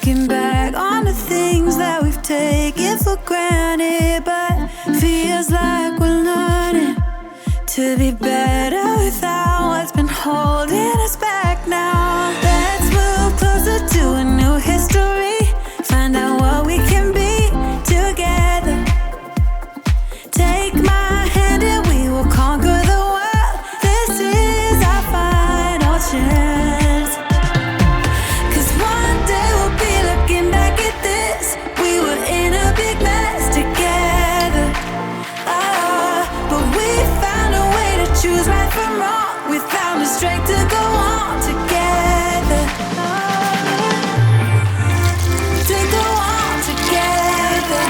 Looking back on the things that we've taken for granted, but feels like we're learning to be better without what's been holding us back now. Let's move closer to a new history, find out what we can be together. Take my hand and we will conquer the world. This is our final chance. 'Cause one day we'll be looking back at this. We were in a big mess together. But we found a way to choose right from wrong. We found the strength to go on together. To go on together.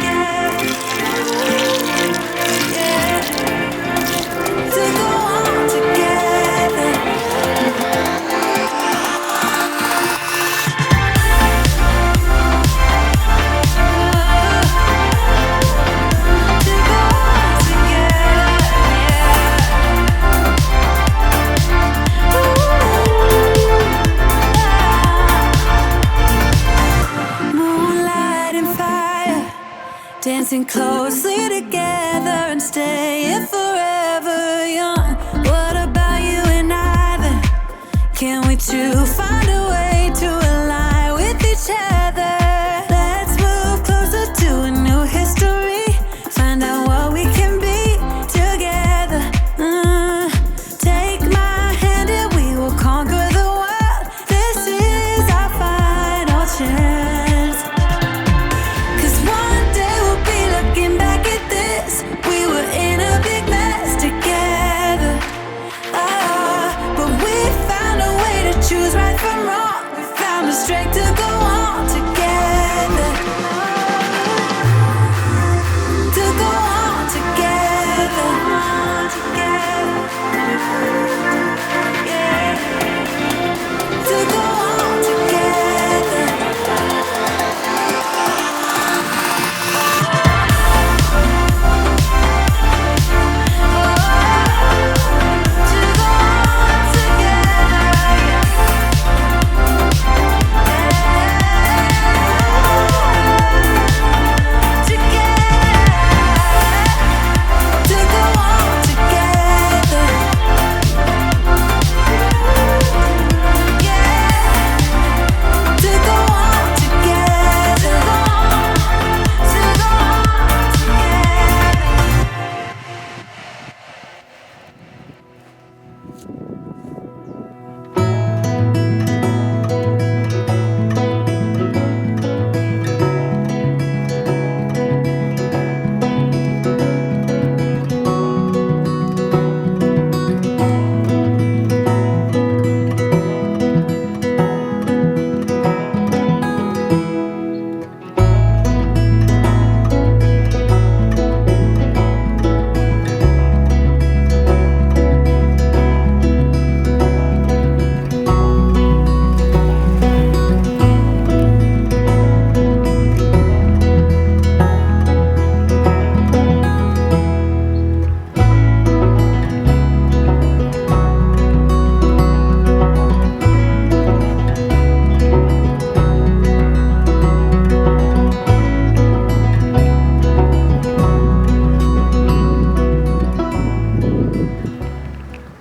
Yeah. To go on together. To go on together. Moonlight and fire, dancing closely together and staying forever young. What about you and I then? Can we two find